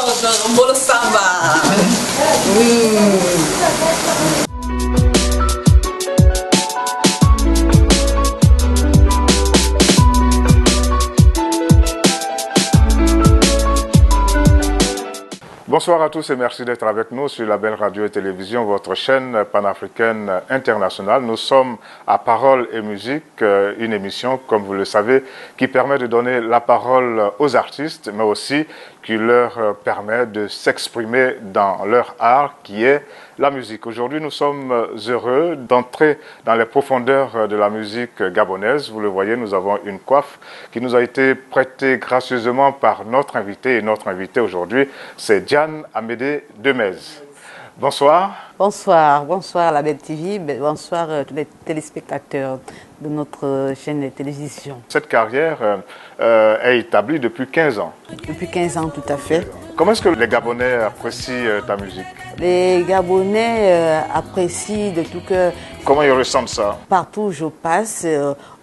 dans Mbolo Samba. Bonsoir à tous et merci d'être avec nous sur la belle radio et télévision, votre chaîne panafricaine internationale. Nous sommes à Parole et Musique, une émission, comme vous le savez, qui permet de donner la parole aux artistes, mais aussi qui leur permet de s'exprimer dans leur art, qui est la musique. Aujourd'hui, nous sommes heureux d'entrer dans les profondeurs de la musique gabonaise. Vous le voyez, nous avons une coiffe qui nous a été prêtée gracieusement par notre invité. Et notre invité aujourd'hui, c'est Diane Amédée Demez. Bonsoir. Bonsoir, bonsoir la Belle TV, bonsoir tous les téléspectateurs de notre chaîne de télévision. Cette carrière est établie depuis 15 ans. Depuis 15 ans, tout à fait. Comment est-ce que les Gabonais apprécient ta musique? Les Gabonais apprécient de tout cœur. Comment ils ressentent ça? Partout où je passe,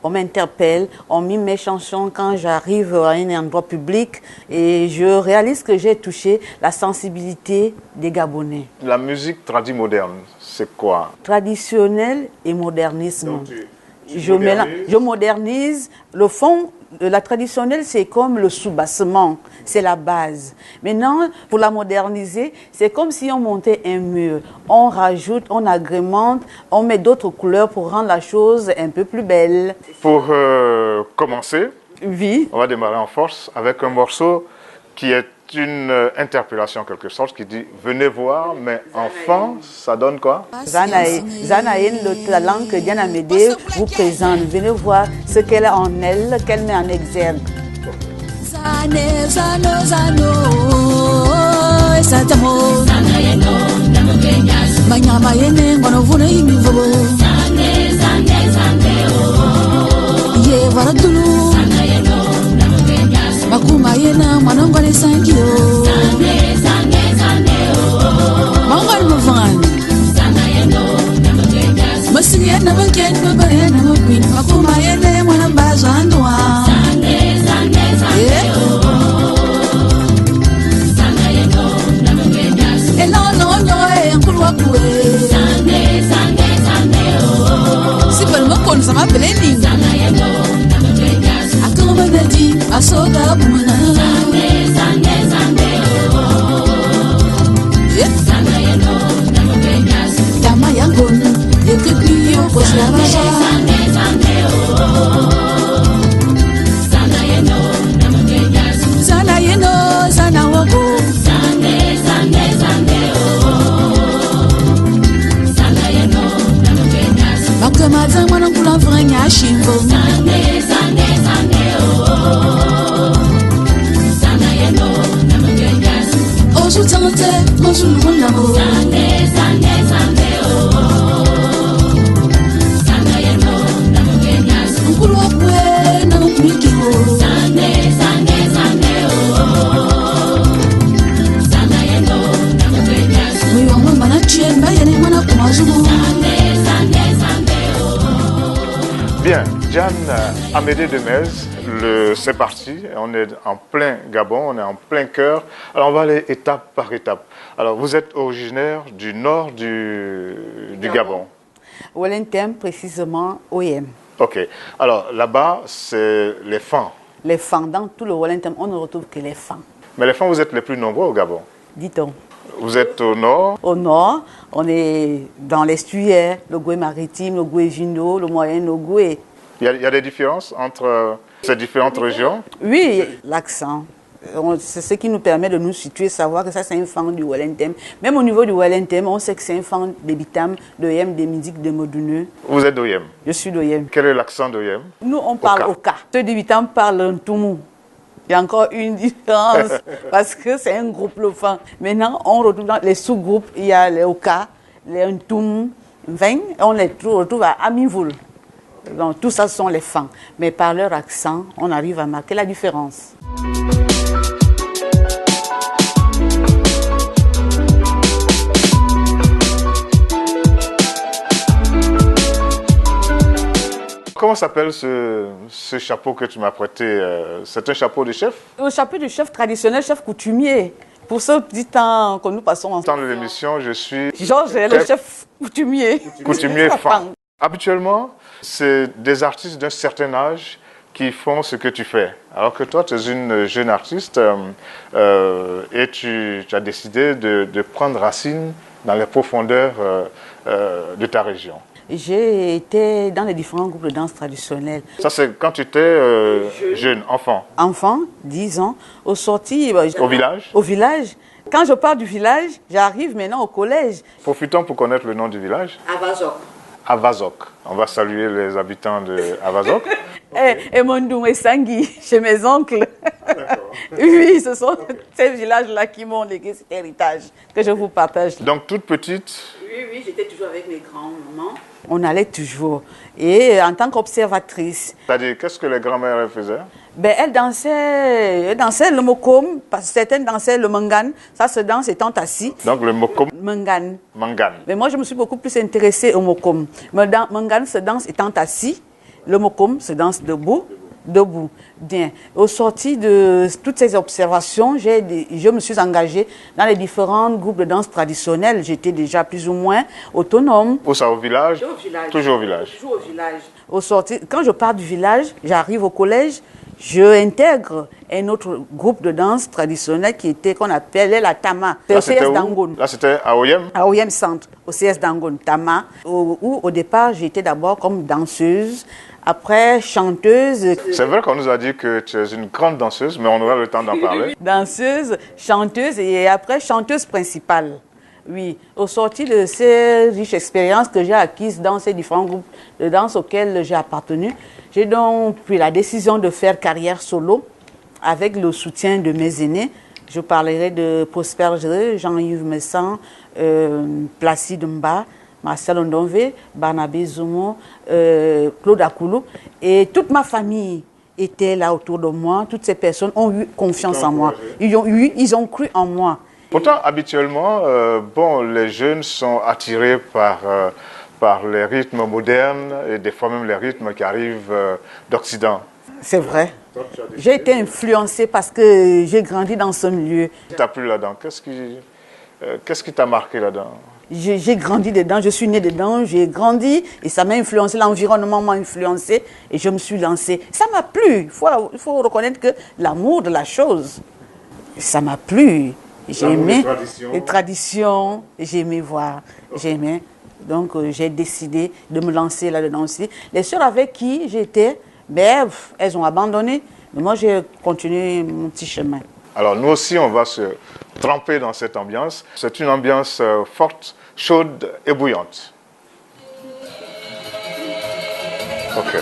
on m'interpelle, on mime mes chansons quand j'arrive à un endroit public et je réalise que j'ai touché la sensibilité des Gabonais. La musique tradie moderne, c'est quoi? Traditionnel et modernisme. Donc, Je modernise. Le fond, la traditionnelle, c'est comme le soubassement, c'est la base. Maintenant, pour la moderniser, c'est comme si on montait un mur. On rajoute, on agrémente, on met d'autres couleurs pour rendre la chose un peu plus belle. Pour commencer, Oui. on va démarrer en force avec un morceau qui est une interpellation en quelque sorte, qui dit « Venez voir, mais enfant, ça donne quoi ?» Zanaïn, le talent que Diane Amédée vous présente. Venez voir ce qu'elle a en elle, qu'elle met en exergue. Makumayena mwanongwane sankyo mangwani muvani masiyena bankeni babarena mabwini makumayene mwana mbazo andwa elononyoe nkulu wakuwe sipali makoni samapeleninga akamanadi asoga bumana tama yangona yekepiyo koslavaja sana yeno sana wabo makamata mwana nkula mvranya shimbo Tante, mosul wonamo. Sande, Sanda yeno, namo kenyas. Nkulu apwe, namo kumikimo. Sande, Sanda yeno, namo kenyas. Mwiwa mwamba na chiemba, yene mwana kumazumu. Bien, Diane Amédée Demez, c'est parti, on est en plein Gabon, on est en plein cœur. Alors on va aller étape par étape. Alors vous êt originaire du nord du Gabon. Wellington, précisément, OM. Ok, alors là-bas c'est les Fans. Les Fans, dans tout le Wellington, on ne retrouve que les Fans. Mais les Fans, vous êtes les plus nombreux au Gabon. Dit-on. Vous êtes au nord? Au nord, on est dans l'estuaire, le Goué maritime, le Goué Juno, le moyen, le Goué. Il y a des différences entre ces différentes régions? Oui, l'accent. C'est ce qui nous permet de nous situer, savoir que ça c'est un fan du Wellington. Même au niveau du Wellington, on sait que c'est un fan de Bitam, d'Oyem, des musiques de Moduneux. Vous êtes d'Oyem? Je suis d'Oyem. Quel est l'accent d'Oyem? Nous, on parle Oka. Ceux de Bitam parlent un Toumou. Il y a encore une différence parce que c'est un groupe le fan. Maintenant, on retrouve dans les sous-groupes, il y a les Oka, les Ntoum, on les retrouve à Amivoul. Donc, tout ça sont les fans. Mais par leur accent, on arrive à marquer la différence. Comment s'appelle ce chapeau que tu m'as prêté? C'est un chapeau de chef? Un chapeau de chef traditionnel, chef coutumier. Pour ce petit temps que nous passons ensemble. Dans l'émission, je suis Georges est le chef coutumier. coutumier fan. Habituellement, c'est des artistes d'un certain âge qui font ce que tu fais. Alors que toi, tu es une jeune artiste et tu as décidé de prendre racine dans les profondeurs de ta région. J'ai été dans les différents groupes de danse traditionnels. Ça, c'est quand tu étais jeune, enfant. Enfant, 10 ans, au sorti... Au village? Au village. Quand je pars du village, j'arrive maintenant au collège. Profitons pour connaître le nom du village. Avazok. Avazok. On va saluer les habitants de Avazok. Et Mondou et Sangui, chez mes oncles. Oui, ce sont ces villages-là qui m'ont légué cet héritage que je vous partage. Donc, toute petite? Oui, j'étais toujours avec mes grands-mamans. On allait toujours. Et en tant qu'observatrice. C'est-à-dire, qu'est-ce que les grands-mères faisaient? Ben, elles dansaient le mokom, parce que certaines dansaient le mangan. Ça se danse étant assis. Donc, le mokom? Mangan. Mangan. Mais moi, je me suis beaucoup plus intéressée au mokom. Mangan se danse étant assis. Le mokom se danse debout. Debout. Bien. Au sorti de toutes ces observations, je me suis engagée dans les différents groupes de danse traditionnels. J'étais déjà plus ou moins autonome. Où ça, au village? Au village. Toujours au village. Toujours au village. Au sorti, quand je pars du village, j'arrive au collège, je intègre un autre groupe de danse traditionnel qu'on appelait la Tama. Là, au CS d'Angon. Là, c'était à Oyem? À Oyem Centre, au CS d'Angon, Tama, où au départ, j'étais d'abord comme danseuse. Après, chanteuse. C'est vrai qu'on nous a dit que tu es une grande danseuse, mais on aura le temps d'en parler. Danseuse, chanteuse et après chanteuse principale. Oui, au sorti de ces riches expériences que j'ai acquises dans ces différents groupes de danse auxquels j'ai appartenu, j'ai donc pris la décision de faire carrière solo avec le soutien de mes aînés. Je parlerai de Prosper Géré, Jean-Yves Messan, Placide Mba, Marcel Ondonvé, Barnabé Zoumo, Claude Akoulou. Et toute ma famille était là autour de moi. Toutes ces personnes ont eu confiance en moi. Ils ont cru en moi. Pourtant, habituellement, les jeunes sont attirés par les rythmes modernes et des fois même les rythmes qui arrivent d'Occident. C'est vrai. J'ai été influencée parce que j'ai grandi dans ce milieu. Tu as plu là-dedans. Qu'est-ce qui t'a marqué là-dedans? J'ai grandi dedans, je suis née dedans, j'ai grandi et ça m'a influencé, l'environnement m'a influencé et je me suis lancée. Ça m'a plu, il faut reconnaître que l'amour de la chose, ça m'a plu. J'ai aimé les traditions, j'ai aimé voir, j'ai aimé. Donc j'ai décidé de me lancer là-dedans aussi. Les sœurs avec qui j'étais, elles ont abandonné, mais moi j'ai continué mon petit chemin. Alors nous aussi, on va se tremper dans cette ambiance. C'est une ambiance forte, chaude et bouillante. Ok.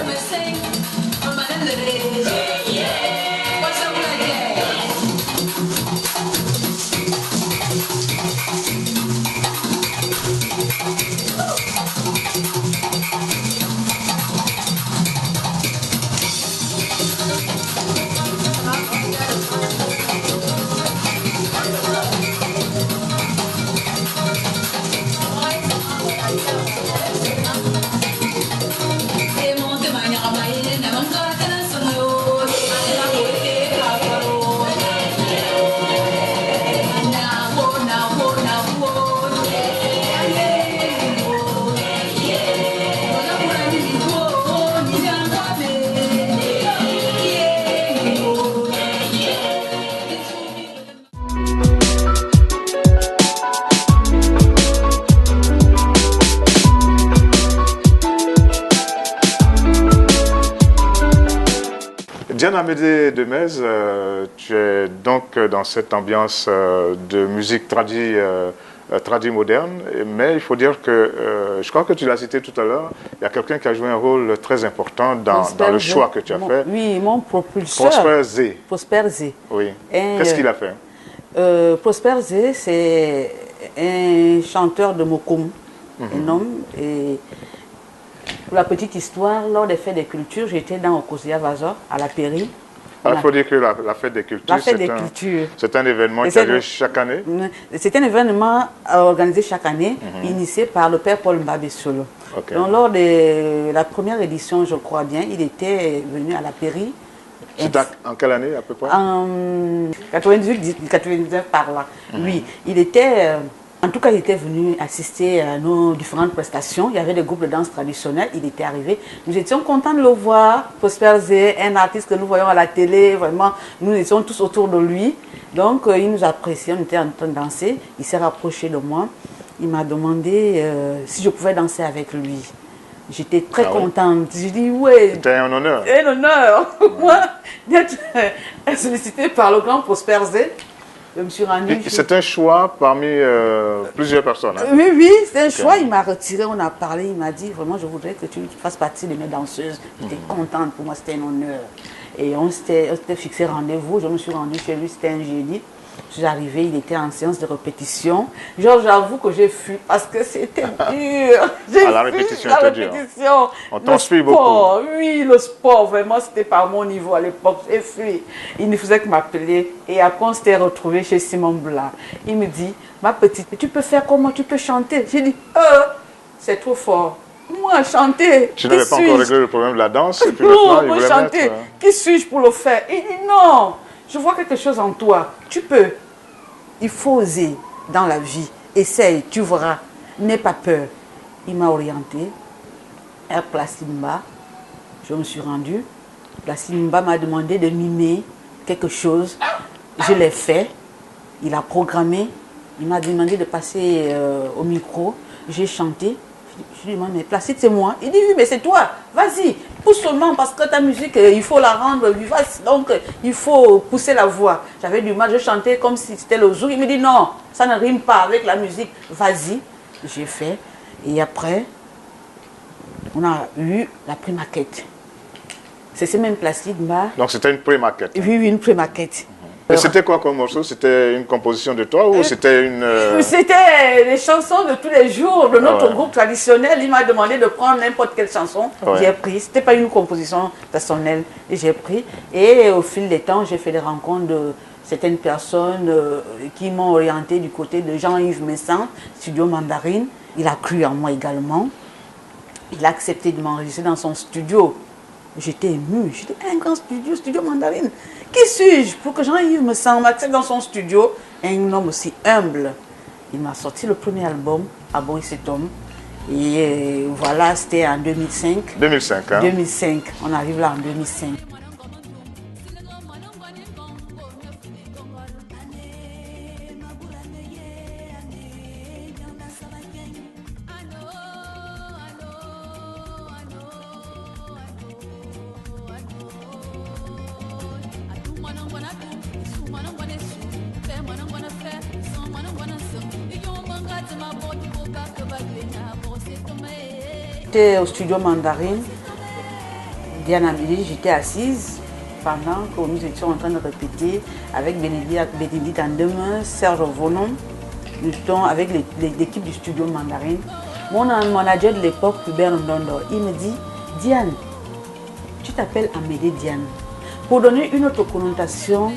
Diane Amédée Demez, tu es donc dans cette ambiance de musique tradie moderne, mais il faut dire que, je crois que tu l'as cité tout à l'heure, il y a quelqu'un qui a joué un rôle très important dans le choix que tu as fait. Oui, mon propulseur. Prosper Zé. Prosper Zé. Oui. Qu'est-ce qu'il a fait? Prosper Zé, c'est un chanteur de Mokoum, un homme. Et pour la petite histoire, lors des fêtes des cultures, j'étais dans Okosia Vazor, à la Pairie. Il faut dire que la fête des cultures, c'est un événement qui a lieu chaque année. C'est un événement organisé chaque année, initié par le père Paul Mbabesolo. Okay. Donc, lors de la première édition, je crois bien, il était venu à la Pairie C'était en quelle année à peu près? En 98, 99 par là. Oui, il était... en tout cas, il était venu assister à nos différentes prestations. Il y avait des groupes de danse traditionnels. Il était arrivé. Nous étions contents de le voir. Prosper Zé, un artiste que nous voyons à la télé. Vraiment, nous étions tous autour de lui. Donc, il nous appréciait. On était en train de danser. Il s'est rapproché de moi. Il m'a demandé si je pouvais danser avec lui. J'étais très contente. J'ai dit oui. C'était un honneur. Un honneur. Moi, d'être sollicitée par le grand Prosper Zé. Je me suis rendue. C'est un choix parmi plusieurs personnes. Hein? Oui, oui, c'est un choix. Il m'a retiré, on a parlé. Il m'a dit vraiment, je voudrais que tu fasses partie de mes danseuses. J'étais contente. Pour moi, c'était un honneur. Et on s'était fixé rendez-vous. Je me suis rendue chez lui. C'était un jeudi. Je suis arrivée, il était en séance de répétition. Genre, j'avoue que j'ai fui parce que c'était dur. La répétition était dure. On t'inspire beaucoup. Oui, le sport, vraiment, c'était pas mon niveau à l'époque. J'ai fui. Il ne faisait que m'appeler. Et après, on s'était retrouvés chez Simon Blas. Il me dit, ma petite, tu peux faire comment? Tu peux chanter? J'ai dit, c'est trop fort. Moi, chanter. Tu n'avais pas encore réglé le problème de la danse? Et puis non, moi, chanter. Qui suis-je pour le faire? Il dit, non. Je vois quelque chose en toi. Tu peux. Il faut oser dans la vie. Essaye, tu verras. N'aie pas peur. Il m'a orienté. À Plasimba. Je me suis rendue. Plasimba m'a demandé de mimer quelque chose. Je l'ai fait. Il a programmé. Il m'a demandé de passer au micro. J'ai chanté. Je lui ai dit, mais Placide, c'est moi. Il dit, oui, mais c'est toi. Vas-y, pousse seulement parce que ta musique, il faut la rendre vivace. Donc, il faut pousser la voix. J'avais du mal, je chantais comme si c'était le jour. Il me dit, non, ça ne rime pas avec la musique. Vas-y. J'ai fait. Et après, on a eu la pré-maquette. C'est ce même Placide. Donc, c'était une pré-maquette. Oui, oui, une pré-maquette. Et c'était quoi comme morceau? C'était une composition de toi ou c'était une... C'était les chansons de tous les jours de notre groupe traditionnel. Il m'a demandé de prendre n'importe quelle chanson. J'ai pris. C'était pas une composition personnelle. Et j'ai pris. Et au fil des temps, j'ai fait des rencontres de certaines personnes qui m'ont orienté du côté de Jean-Yves Messan, Studio Mandarine. Il a cru en moi également. Il a accepté de m'enregistrer dans son studio. J'étais émue. J'étais un grand studio, Studio Mandarine. Qui suis-je pour que Jean-Yves m'accepte dans son studio? Un homme aussi humble. Il m'a sorti le premier album, À bon et cet homme. Et voilà, c'était en 2005. 2005, hein? 2005. On arrive là en 2005. J'étais au studio Mandarine, Diane Amélie, j'étais assise pendant que nous étions en train de répéter avec Bénédicte Andeme, Serge Vonon. Nous étions avec l'équipe du studio Mandarine. Mon manager de l'époque, Hubert Ndondo, il me dit, Diane, tu t'appelles Amédée Diane. Pour donner une autre connotation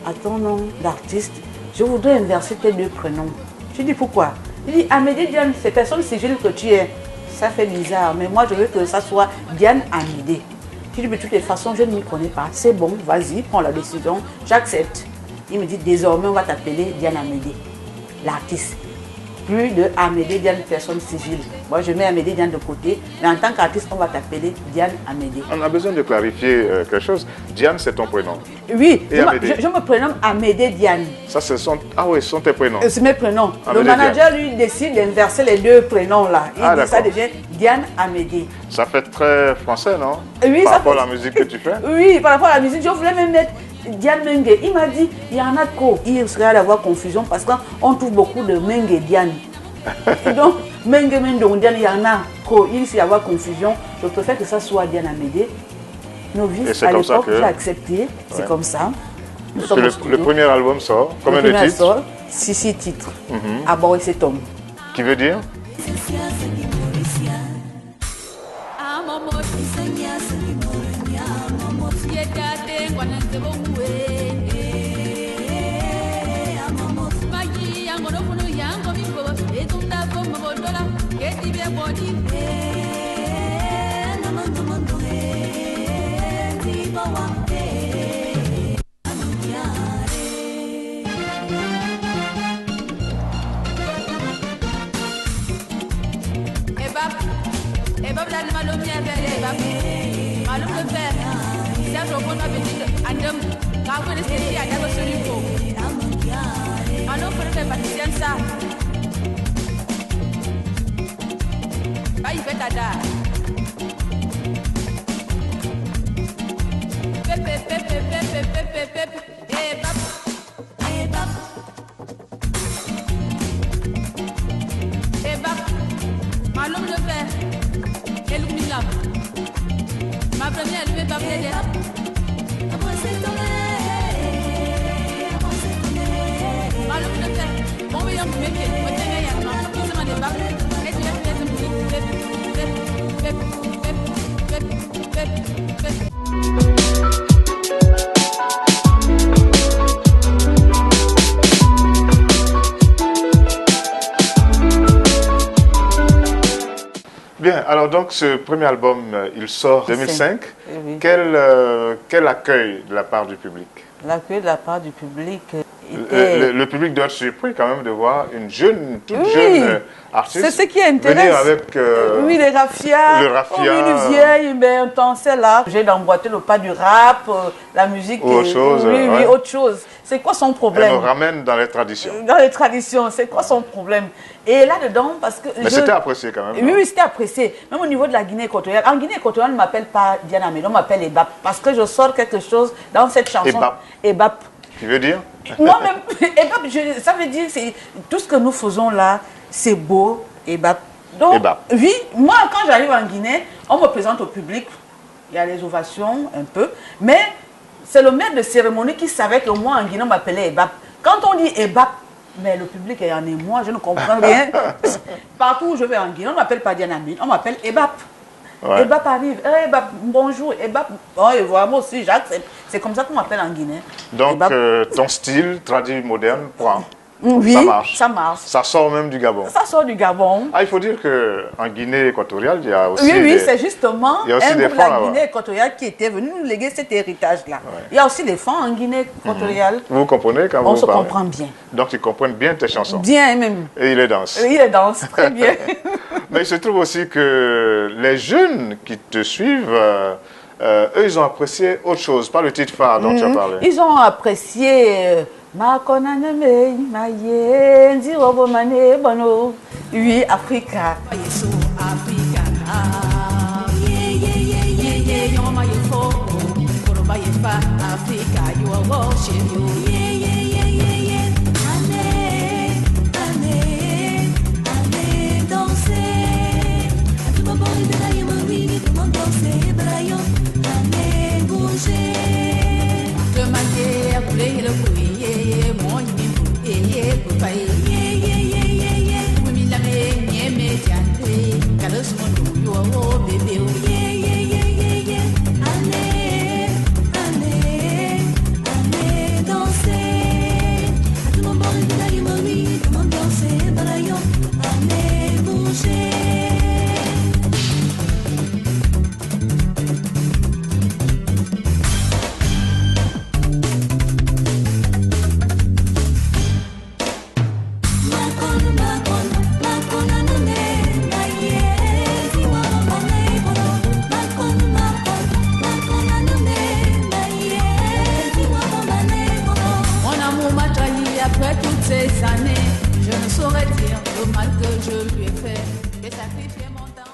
à ton nom d'artiste, je voudrais inverser tes deux prénoms. Je dis pourquoi? Il dit Amédée Diane, c'est personne civile que tu es. Ça fait bizarre, mais moi je veux que ça soit Diane Amédée. Je dis de toutes les façons, je ne m'y connais pas. C'est bon, vas-y, prends la décision, j'accepte. Il me dit désormais on va t'appeler Diane Amédée, l'artiste. Plus de Amédée Diane, personne civile. Moi je mets Amédée Diane de côté, mais en tant qu'artiste, on va t'appeler Diane Amédée. On a besoin de clarifier quelque chose. Diane, c'est ton prénom? Oui, je me prénomme Amédée Diane. Ça, ce sont tes prénoms? C'est mes prénoms. Amédée le manager, lui, décide d'inverser les deux prénoms là. Il dit ça devient Diane Amédée. Ça fait très français, non? Oui, par rapport à la musique que tu fais? Oui, par rapport à la musique, je voulais même mettre Diane Mengue. Il m'a dit, il y en a trop. Il risquerait d'avoir confusion parce qu'on trouve beaucoup de Mengue et Diane. Donc, Mengue, Diane, il y en a trop. Il risque d'y avoir confusion. Je préfère que ça soit Diane Amédée. Novice, à l'époque, j'ai accepté. C'est comme ça. Le premier album sort. Combien de titres? Sort 6 titres. À bon et cet homme. Qui veut dire? Body, Ma première, elle veut pas Bien, alors donc ce premier album, il sort en 2005. Oui. Quel accueil de la part du public? L'accueil de la part du public le public doit être surpris quand même de voir une jeune, toute jeune artiste. C'est ce qui intéresse. Venir avec oui, les raffias. le raffia. Une vieille, ben, c'est là. J'ai d'emboîter le pas du rap, la musique. Autre chose. Oui, oui, autre chose. C'est quoi son problème? Elle nous ramène dans les traditions. Dans les traditions, c'est quoi son problème? Et là-dedans, parce que... Mais c'était apprécié quand même. Oui, oui, c'était apprécié. Même au niveau de la Guinée équatoriale. En Guinée équatoriale, on ne m'appelle pas Diana Médon, on m'appelle Ebap. Parce que je sors quelque chose dans cette chanson. Ebap. Ebap. Tu veux dire? Moi-même, Ebap, ça veut dire que tout ce que nous faisons là, c'est beau, Ebap. Donc, Ebap. oui, moi, quand j'arrive en Guinée, on me présente au public, il y a les ovations, un peu, mais c'est le maître de cérémonie qui savait que moi, en Guinée, on m'appelait Ebap. Quand on dit Ebap, mais le public est en émoi, je ne comprends rien. Partout où je vais en Guinée, on ne m'appelle pas Diana Médon, on m'appelle Ebap. Ouais. Ebap arrive, Ebap, bonjour, Ebap. Oh, et voilà, moi aussi, j'accepte. C'est comme ça qu'on m'appelle en Guinée. Donc, ton style traduit moderne prend. Oui, ça marche. Ça marche. Ça sort même du Gabon. Ça sort du Gabon. Ah, il faut dire qu'en Guinée équatoriale, il y a aussi. Oui, oui, c'est justement il y a aussi un des groupe de la fonds, Guinée équatoriale qui était venu nous léguer cet héritage-là. Ouais. Il y a aussi des fonds en Guinée équatoriale. Vous comprenez quand On vous se parlez? comprend bien. Donc, ils comprennent bien tes chansons. Bien même. Et il les danse. Il les danse très bien. Mais il se trouve aussi que les jeunes qui te suivent, eux, ils ont apprécié autre chose, pas le titre phare dont tu as parlé. Ils ont apprécié Ma konaname, ma ye, nzirobo mane bono. Oui, Africa. Après toutes ces années, je ne saurais dire le mal que je lui ai fait. J'ai sacrifié mon temps.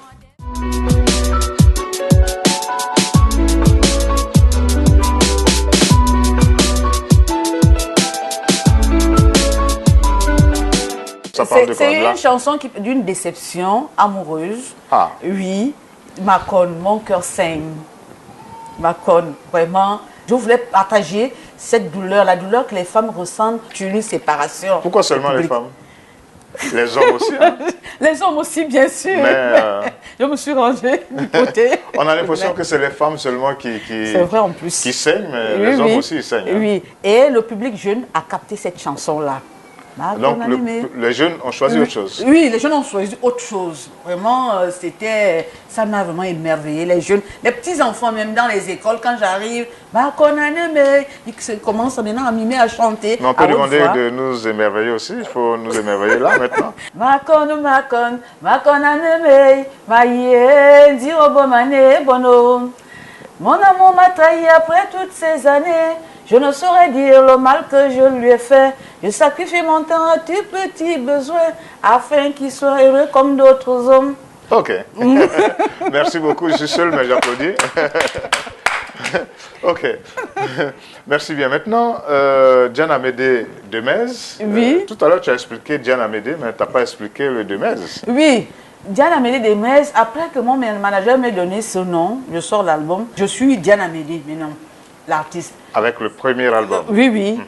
C'est une chanson d'une déception amoureuse. Ah. Oui, Macon, mon cœur saigne. Macon, vraiment, je voulais partager cette douleur, la douleur que les femmes ressentent sur une séparation. Pourquoi seulement les femmes? Les hommes aussi, hein? Les hommes aussi, bien sûr. Mais je me suis rangée du côté. On a l'impression que c'est les femmes seulement qui vrai, en plus. Qui saignent, mais Oui, les hommes oui. aussi ils saignent. Hein? Oui, et le public jeune a capté cette chanson-là. Donc les jeunes ont choisi autre chose. Oui, les jeunes ont choisi autre chose. Vraiment, ça m'a vraiment émerveillé. Les jeunes, les petits-enfants, même dans les écoles, quand j'arrive, ils commencent maintenant à mimer, à chanter. Mais on peut demander de nous émerveiller aussi. Il faut nous émerveiller là maintenant. Mon amour m'a trahi après toutes ces années. Je ne saurais dire le mal que je lui ai fait. Je sacrifie mon temps à tes petits besoins afin qu'il soit heureux comme d'autres hommes. Ok. Merci beaucoup. Je suis seul, mais j'applaudis. Ok. Merci bien. Maintenant, Diane Amédée Demez. Oui. Tout à l'heure, tu as expliqué Diane Amédée, mais tu n'as pas expliqué le Demez. Oui. Diane Amédée Demez, après que mon manager m'ait donné ce nom, je sors l'album. Je suis Diane Amédée, maintenant, l'artiste. Avec le premier album. Oui, oui.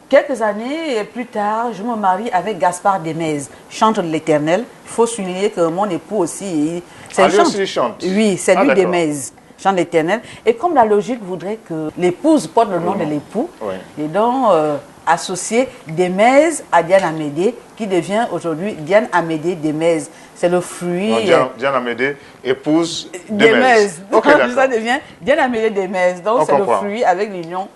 Quelques années plus tard, je me marie avec Gaspard Demez, chante de l'Éternel. Il faut souligner que mon époux aussi, lui aussi chante. Oui, c'est lui Demez, chante l'Éternel. Et comme la logique voudrait que l'épouse porte le nom de l'époux, et donc associé Demez à Diane Amédée, qui devient aujourd'hui Diane Amédée Demez. C'est le fruit. Diane Amédée, épouse Demez. Donc ça devient Diane Amédée Demez. Donc c'est le fruit avec l'union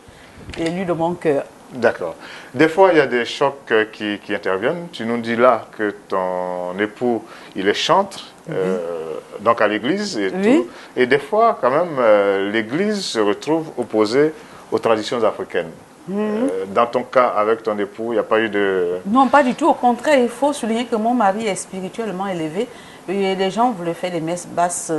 élue de mon cœur. D'accord. Des fois, il y a des chocs qui interviennent. Tu nous dis là que ton époux, il est chantre, donc à l'église et tout. Et des fois, quand même, l'église se retrouve opposée aux traditions africaines. Dans ton cas, avec ton époux, il n'y a pas eu de... Non, pas du tout. Au contraire, il faut souligner que mon mari est spirituellement élevé. Et les gens voulaient faire des messes basses,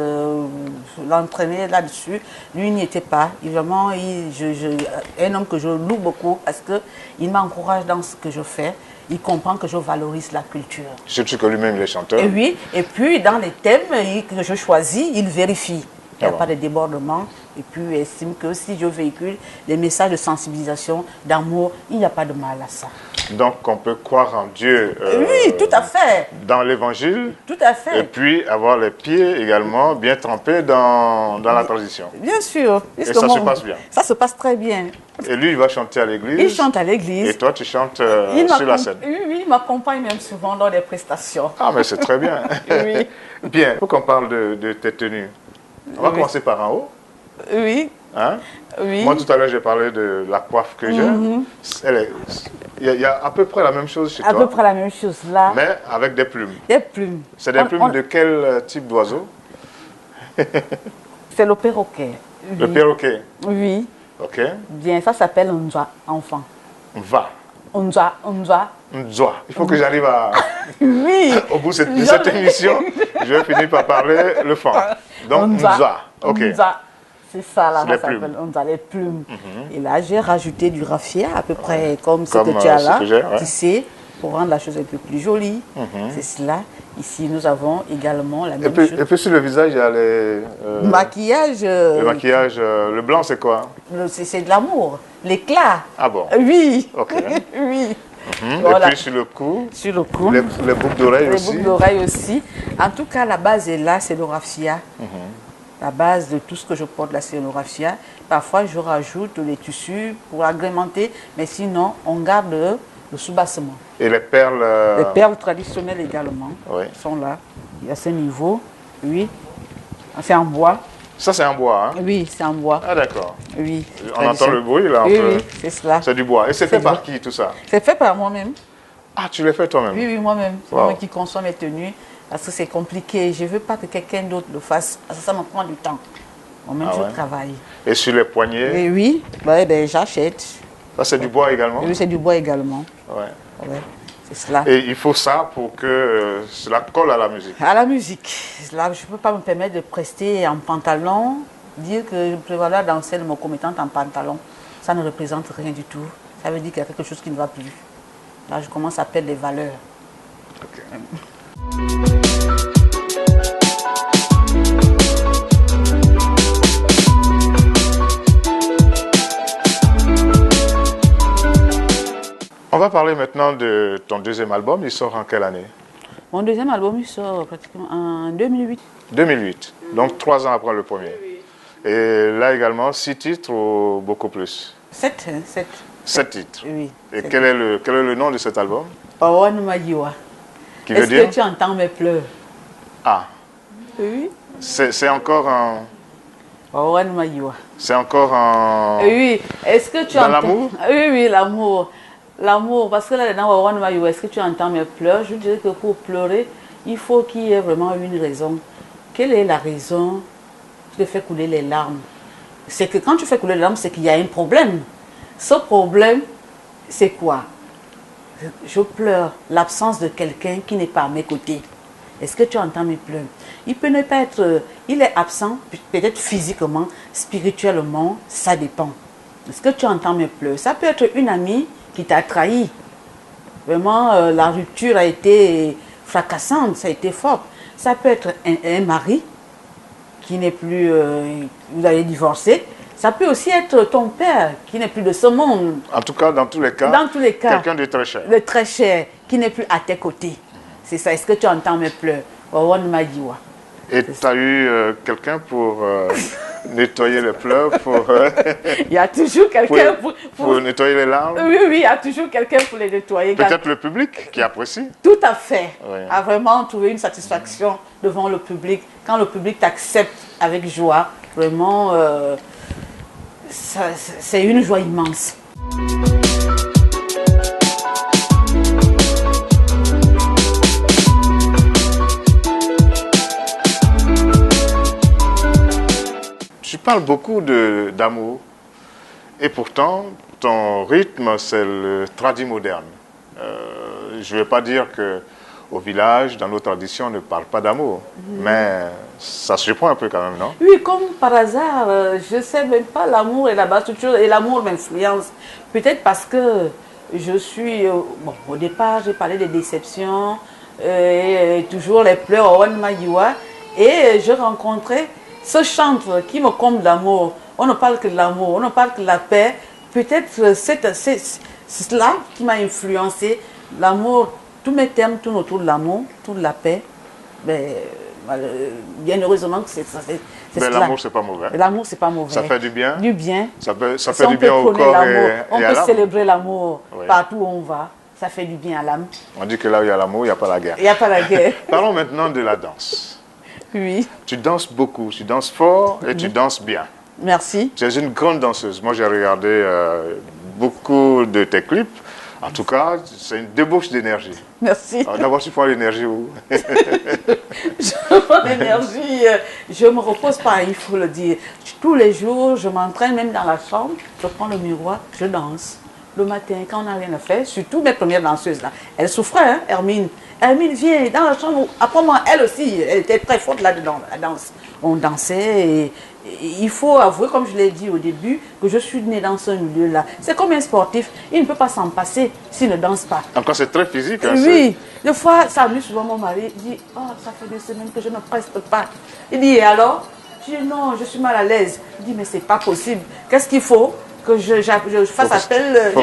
l'entraîner là-dessus. Lui, il n'y était pas. Vraiment, un homme que je loue beaucoup parce qu'il m'encourage dans ce que je fais. Il comprend que je valorise la culture. Surtout que lui-même, il est chanteur. Et oui. Et puis, dans les thèmes que je choisis, il vérifie. Il n'y a pas de débordement. Et puis, il estime que si je véhicule des messages de sensibilisation, d'amour, il n'y a pas de mal à ça. Donc, on peut croire en Dieu. Oui, tout à fait. Dans l'évangile. Tout à fait. Et puis, avoir les pieds également bien trempés dans la tradition. Bien sûr. Et ça se passe bien. Ça se passe très bien. Et lui, il va chanter à l'église. Il chante à l'église. Et toi, tu chantes sur la scène. Oui, il m'accompagne même souvent dans des prestations. Ah, mais c'est très bien. Oui. Bien, il faut qu'on parle de tes tenues. On va commencer par en haut. Oui. Hein? Oui. Moi, tout à l'heure, j'ai parlé de la coiffe que j'ai. Il y a à peu près la même chose chez toi. À peu près la même chose là. Mais avec des plumes. Des plumes. C'est des plumes de quel type d'oiseau? C'est le perroquet. Oui. Le perroquet? Oui. Ok. Bien, ça s'appelle Nzwa, enfant. Va. Nzwa. Nzwa. Il faut que j'arrive à... Oui. Au bout de cette émission, je vais finir par parler le fond. Donc, Nzwa. Ok. Nzwa. C'est ça, là, ça s'appelle les plumes. Et là, j'ai rajouté du raffia, à peu près comme ce que tu as là, tissé, pour rendre la chose un peu plus jolie. C'est cela. Ici, nous avons également la même chose. Et puis sur le visage, il y a les... maquillage. Le maquillage, le blanc, c'est quoi? C'est de l'amour, l'éclat. Ah bon? Oui. Ok. Oui. Voilà. Et puis sur le cou? Sur le cou. Les boucles d'oreilles aussi? Les boucles d'oreilles aussi. En tout cas, la base est là, c'est le raffia. La base de tout ce que je porte là, c'est le raffia. Parfois, je rajoute les tissus pour agrémenter, mais sinon, on garde le soubassement. Et les perles? Les perles traditionnelles également sont là. Il y a ce niveau, oui. C'est en bois. Ça, c'est en bois, hein? Oui, c'est en bois. Ah, d'accord. Oui. On entend le bruit, là. Oui, c'est cela. C'est du bois. Et c'est fait par qui, tout ça? C'est fait par moi-même. Ah, tu l'as fait toi-même? Oui, moi-même. C'est moi qui consomme les tenues. Parce que c'est compliqué. Je ne veux pas que quelqu'un d'autre le fasse. Parce que ça me prend du temps. Moi-même, je travaille. Et sur les poignets? Et oui, j'achète. Ça, c'est du bois également? Oui, c'est du bois également. Ouais. C'est cela. Et il faut ça pour que cela colle à la musique? À la musique. Là, je ne peux pas me permettre de prester en pantalon. Dire que je prévois danser le concomitante en pantalon, ça ne représente rien du tout. Ça veut dire qu'il y a quelque chose qui ne va plus. Là, je commence à perdre les valeurs. Ok. On va parler maintenant de ton deuxième album. Il sort en quelle année? Mon deuxième album, il sort pratiquement en 2008. 2008, donc 3 ans après le premier. Et là également, 6 titres ou beaucoup plus? 7. 7 titres. Oui. Et quel est le nom de cet album? Pawan Mayiwa. Qui veut Est-ce dire? que tu entends mes pleurs? Ah, Oui. c'est encore un... Pawan Mayiwa. C'est encore un... Oui. Est-ce que tu Dans entends... l'amour? Oui, oui, l'amour. L'amour. Parce que là, dans Pawan Mayiwa, est-ce que tu entends mes pleurs? Je dirais que pour pleurer, il faut qu'il y ait vraiment une raison. Quelle est la raison qui te fait couler les larmes? C'est que quand tu fais couler les larmes, c'est qu'il y a un problème. Ce problème, c'est quoi? Je pleure l'absence de quelqu'un qui n'est pas à mes côtés. Est-ce que tu entends mes pleurs? Il peut ne pas être... Il est absent, peut-être physiquement, spirituellement, ça dépend. Est-ce que tu entends mes pleurs? Ça peut être une amie qui t'a trahi. Vraiment, la rupture a été fracassante, ça a été fort. Ça peut être un mari qui n'est plus... vous avez divorcé. Ça peut aussi être ton père qui n'est plus de ce monde. En tout cas, dans tous les cas, quelqu'un de très cher. De très cher, qui n'est plus à tes côtés. C'est ça. Est-ce que tu entends mes pleurs? Wawan Mayiwa. Et tu as eu quelqu'un pour nettoyer les pleurs, Il y a toujours quelqu'un pour nettoyer les larmes? Oui, oui, il y a toujours quelqu'un pour les nettoyer. Peut-être le public qui apprécie? Tout à fait. Oui. A vraiment trouvé une satisfaction devant le public. Quand le public t'accepte avec joie, vraiment, c'est une joie immense. Tu parles beaucoup d'amour et pourtant ton rythme c'est le tradi moderne. Je ne vais pas dire qu'au village, dans nos traditions, on ne parle pas d'amour, mais ça se surprend un peu quand même, non? Oui, comme par hasard, je ne sais même pas l'amour et la basse structure et l'amour m'influence. Peut-être parce que je suis... bon, au départ, j'ai parlé des déceptions, et toujours les pleurs au Mayiwa, et je rencontrais ce chantre qui me comble d'amour. On ne parle que de l'amour, on ne parle que de la paix. Peut-être c'est cela qui m'a influencé. L'amour, tous mes thèmes tournent autour de l'amour, autour de la paix. Mais, bien heureusement que c'est ça. Mais l'amour, c'est pas mauvais. L'amour, c'est pas mauvais. Ça fait du bien. Du bien. Ça fait Si du bien au corps on et à peut l'âme. célébrer l'amour Oui. partout où on va. Ça fait du bien à l'âme. On dit que là où il y a l'amour, il n'y a pas la guerre. Il n'y a pas la guerre. Parlons maintenant de la danse. Oui. Tu danses beaucoup, tu danses fort et tu danses bien. Merci. Tu es une grande danseuse. Moi, j'ai regardé beaucoup de tes clips. En tout cas, c'est une débauche d'énergie. Merci. D'abord, tu prends l'énergie où? Je prends l'énergie, je ne me repose pas, il faut le dire. Tous les jours, je m'entraîne, même dans la chambre, je prends le miroir, je danse. Le matin, quand on n'a rien à faire, surtout mes premières danseuses là, elles souffraient, hein, Hermine. Hermine vient dans la chambre, après moi, elle aussi, elle était très forte là-dedans, la danse. On dansait et il faut avouer, comme je l'ai dit au début, que je suis née dans ce milieu-là. C'est comme un sportif, il ne peut pas s'en passer s'il ne danse pas. Encore, c'est très physique. Hein, Oui, des fois, ça amuse souvent mon mari. Il dit, oh, ça fait 2 semaines que je ne preste pas. Il dit, et alors? Je dis, non, je suis mal à l'aise. Il dit, mais c'est pas possible. Qu'est-ce qu'il faut que je fasse appel?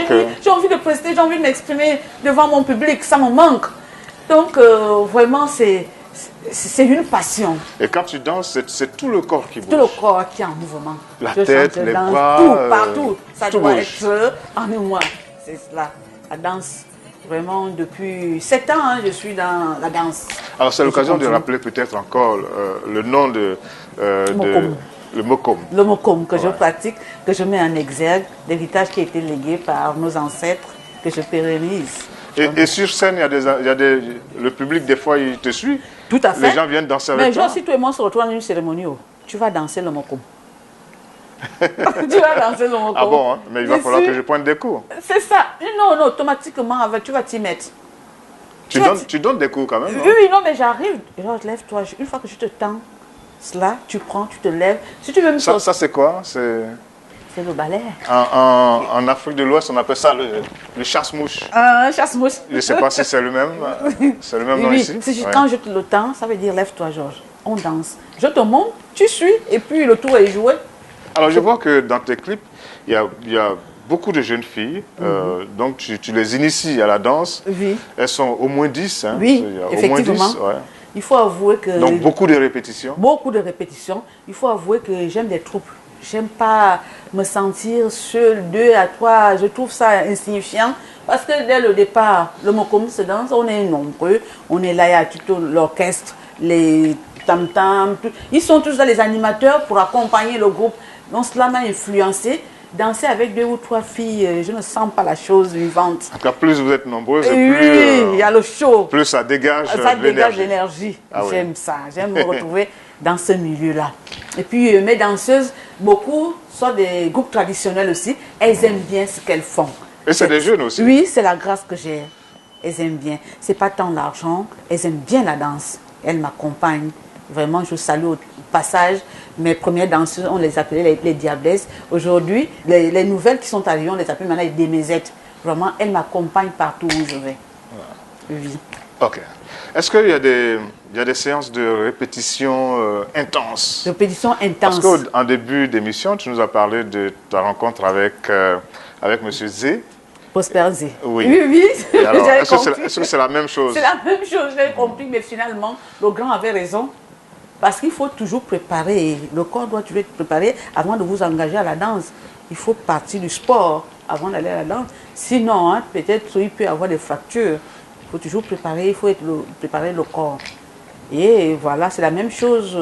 J'ai envie de prester, j'ai envie de m'exprimer devant mon public, ça me manque. Donc, vraiment, c'est une passion. Et quand tu danses, c'est tout le corps qui bouge. Tout le corps qui est en mouvement. La tête, les bras, tout, partout. Ça tout doit bouge. être en moi. C'est cela. La danse, vraiment, depuis 7 ans, hein, je suis dans la danse. Alors, c'est l'occasion de rappeler peut-être encore le nom de... Mokom. Le Mokom. Le Mokom que je pratique, que je mets en exergue, l'héritage qui a été légué par nos ancêtres, que je pérennise. Et sur scène, le public, des fois, il te suit. Tout à fait. Les gens viennent danser avec toi. toi. Mais si toi et moi on se retrouve dans une cérémonie, tu vas danser le Mokom. Tu vas danser le Mokom. Ah bon, hein? Mais il va falloir que je prenne des cours. C'est ça. Non, automatiquement, tu vas t'y mettre. Tu donnes des cours quand même, non? Oui, non, mais j'arrive. Alors, lève-toi. Une fois que je te tends cela, tu prends, tu te lèves. Si tu veux me ça c'est quoi? C'est le ballet. En Afrique de l'Ouest, on appelle ça le chasse-mouche. Chasse-mouche. Je ne sais pas si c'est le même. C'est le même nom ici. Quand je te le tends, ça veut dire lève-toi, Georges. On danse. Je te montre, tu suis, et puis le tour est joué. Alors, je vois que dans tes clips, il y a beaucoup de jeunes filles. Donc, tu les inities à la danse. Oui. Elles sont au moins 10. Hein. Oui, effectivement. Au moins 10, ouais. Il faut avouer que... Donc, beaucoup de répétitions. Beaucoup de répétitions. Il faut avouer que j'aime des troupes. j'aime pas me sentir seule, 2 à 3. Je trouve ça insignifiant. Parce que dès le départ, le Mokom se danse, on est nombreux. On est là, il y a tout l'orchestre, les tam-tam. Ils sont tous là, les animateurs, pour accompagner le groupe. Donc cela m'a influencé. Danser avec 2 ou 3 filles, je ne sens pas la chose vivante. En tout cas, plus vous êtes nombreuses, Oui, plus, il y a le show. plus ça dégage l'énergie. Ah oui. J'aime ça. J'aime me retrouver dans ce milieu-là. Et puis, mes danseuses, beaucoup sont des groupes traditionnels aussi. Elles aiment bien ce qu'elles font. Et c'est des jeunes aussi. Oui, c'est la grâce que j'ai. Elles aiment bien. C'est pas tant l'argent. Elles aiment bien la danse. Elles m'accompagnent. Vraiment, je salue au passage mes premières danseuses, on les appelait les diablesses. Aujourd'hui, les nouvelles qui sont arrivées, on les appelle maintenant les démézettes. Vraiment, elles m'accompagnent partout où je vais. Oui. Ok. Est-ce qu'il y a des séances de répétition intenses? Répétition intense. Parce qu'en début d'émission, tu nous as parlé de ta rencontre avec M. Zé. Prosper Zé. Oui. Oui. Est-ce que c'est la même chose? C'est la même chose, j'ai compris, mais finalement, le grand avait raison. Parce qu'il faut toujours préparer, le corps doit toujours être préparé avant de vous engager à la danse. Il faut partir du sport avant d'aller à la danse. Sinon, hein, peut-être il peut y avoir des fractures. Il faut toujours préparer, il faut préparer le corps. Et voilà, c'est la même chose,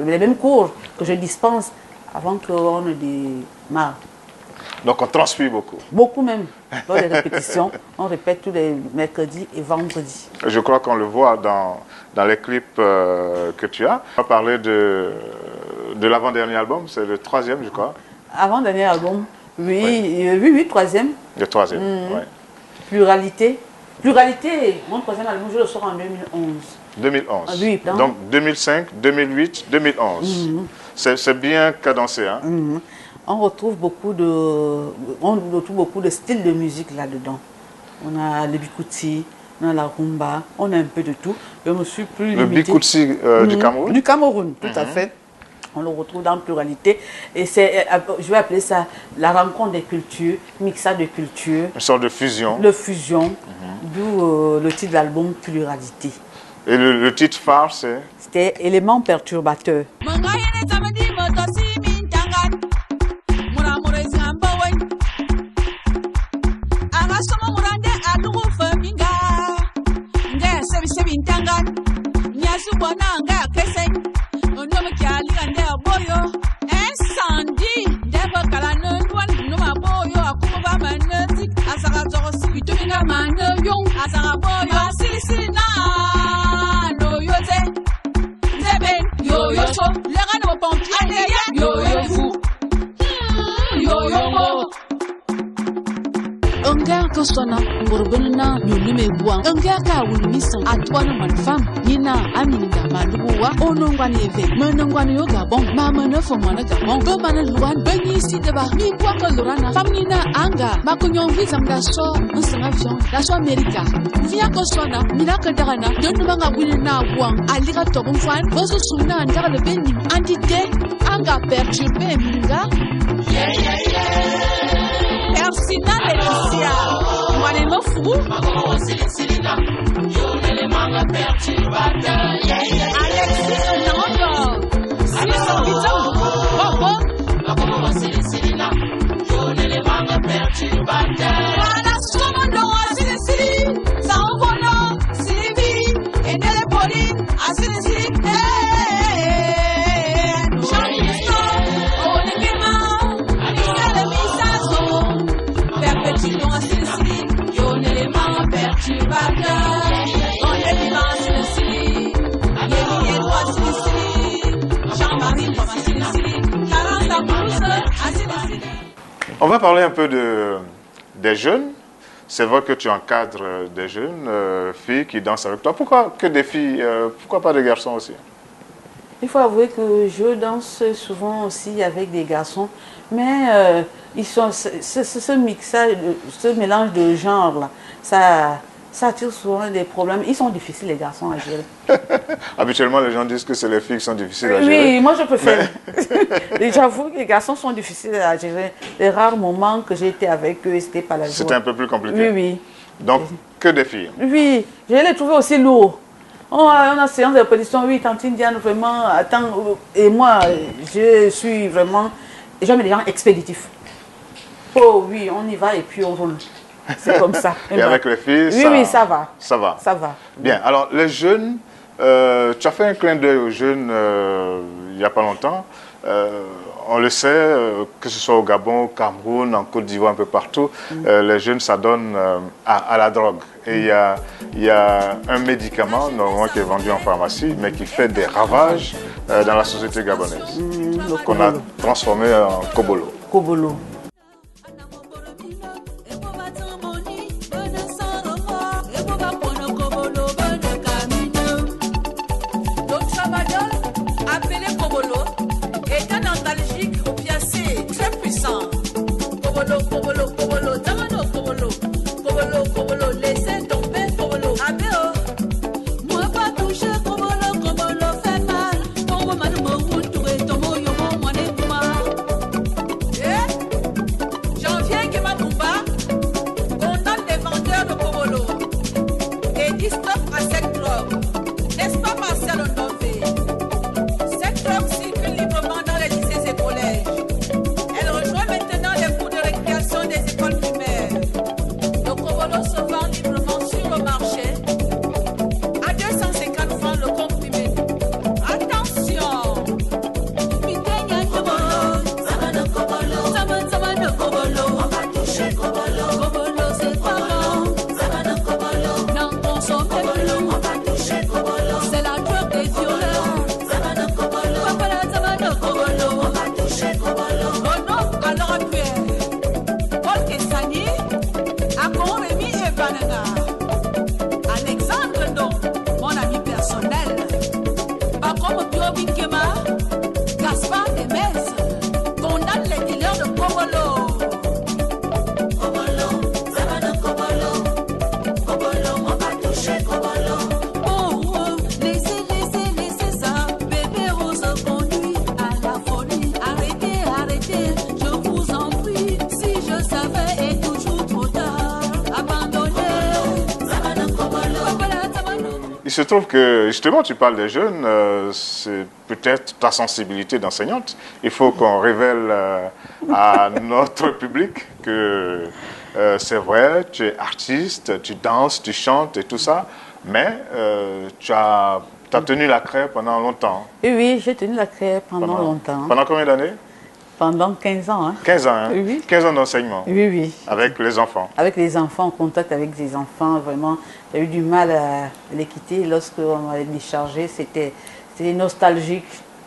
les mêmes cours que je dispense avant qu'on ne démarre. Donc on transpire beaucoup. Beaucoup même. Dans les répétitions, on répète tous les mercredis et vendredis. Je crois qu'on le voit dans les clips que tu as. On va parler de l'avant-dernier album, c'est le 3e, je crois. Avant-dernier album, oui, 3e. Le 3e, oui. Pluralité. Pluralité, mon 3e album, je le sors en 2011. 2011. Ah, oui, donc 2005, 2008, 2011. C'est bien cadencé, hein? On retrouve beaucoup de styles de musique là-dedans. On a le bikouti, on a la rumba, on a un peu de tout. Je me suis plus limitée. Le bikouti du Cameroun? Du Cameroun, tout à fait. On le retrouve dans pluralité. Et c'est, je vais appeler ça la rencontre des cultures, mixage de cultures. Une sorte de fusion. De fusion, d'où le titre de l'album Pluralité. Et le titre phare, c'est? C'était Éléments perturbateurs. Sona borbona nyunume buang enga ka wulumisa atwana manfam nina aminga maluwa onongwani eve menongwani yoga bon mama ne fo mwana gabon be mana luwan benyi si deba mi bua ko lorana famnina anga makunyon vizam da so nsanga avion da so america via ko sona mina ka dagana donu manga bulina buang alika to bon fan boso sumna ndara le benyi antite anga perturber minga Persina Laetitia, Mwaneno Fou, Alexis Nando, Sisson Biton, Bobo, Voilà, Somondo, Sili, Saobono, Silibi, et Nelepoli, Sili, On va parler un peu des jeunes. C'est vrai que tu encadres des jeunes filles qui dansent avec toi. Pourquoi que des filles? Pourquoi pas des garçons aussi? Il faut avouer que je danse souvent aussi avec des garçons, mais ils sont ce mixage, ce mélange de genres là, ça attire souvent des problèmes. Ils sont difficiles les garçons à gérer. Habituellement, les gens disent que c'est les filles qui sont difficiles à gérer. Oui, moi je préfère. J'avoue que les garçons sont difficiles à gérer. Les rares moments que j'ai été avec eux, c'était pas la joie. C'était un peu plus compliqué. Oui. Donc, que des filles? Oui, je les trouvais aussi lourds. On a séance de répétition, oui, Tantine Diane, vraiment, attends, et moi, je suis vraiment des gens expéditifs. Oh oui, on y va et puis on roule. C'est comme ça. Et avec les filles, oui, oui, ça va. Ça va. Ça va. Bien, alors les jeunes, tu as fait un clin d'œil aux jeunes il n'y a pas longtemps. On le sait, que ce soit au Gabon, au Cameroun, en Côte d'Ivoire, un peu partout, les jeunes s'adonnent à la drogue. Et il y a un médicament, normalement, qui est vendu en pharmacie, mais qui fait des ravages dans la société gabonaise, qu'on a transformé en kobolo. Kobolo. Il se trouve que, justement, tu parles des jeunes, c'est peut-être ta sensibilité d'enseignante. Il faut qu'on révèle à notre public que c'est vrai, tu es artiste, tu danses, tu chantes et tout ça, mais tu as tenu la craie pendant longtemps. Oui, j'ai tenu la craie pendant longtemps. Pendant combien d'années? Pendant 15 ans. Hein. 15 ans, hein? Oui. 15 ans d'enseignement. Oui, oui. Avec les enfants. Avec les enfants, en contact avec des enfants, vraiment, j'ai eu du mal à les quitter. Lorsqu'on m'avait déchargé, c'était nostalgique.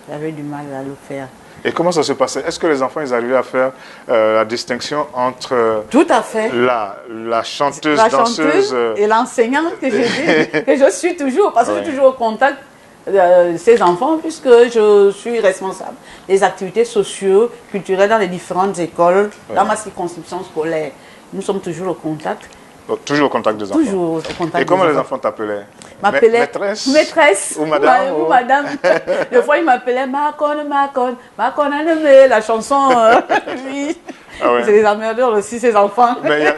J'avais du mal à le faire. Et comment ça se passait? Est-ce que les enfants, ils arrivaient à faire la distinction entre tout à fait. la chanteuse, danseuse et l'enseignante que je suis toujours, parce que je suis toujours au contact de ces enfants, puisque je suis responsable des activités socio-culturelles dans les différentes écoles, dans ma circonscription scolaire. Nous sommes toujours au contact. Toujours au contact des enfants. Toujours au contact. Et comment les enfants t'appelaient? Maîtresse. Maîtresse. Ou madame. Ou madame. Des fois, ils m'appelaient Macon, la chanson. Oui. Ah ouais. C'est des emmerdeurs aussi, ces enfants. Mais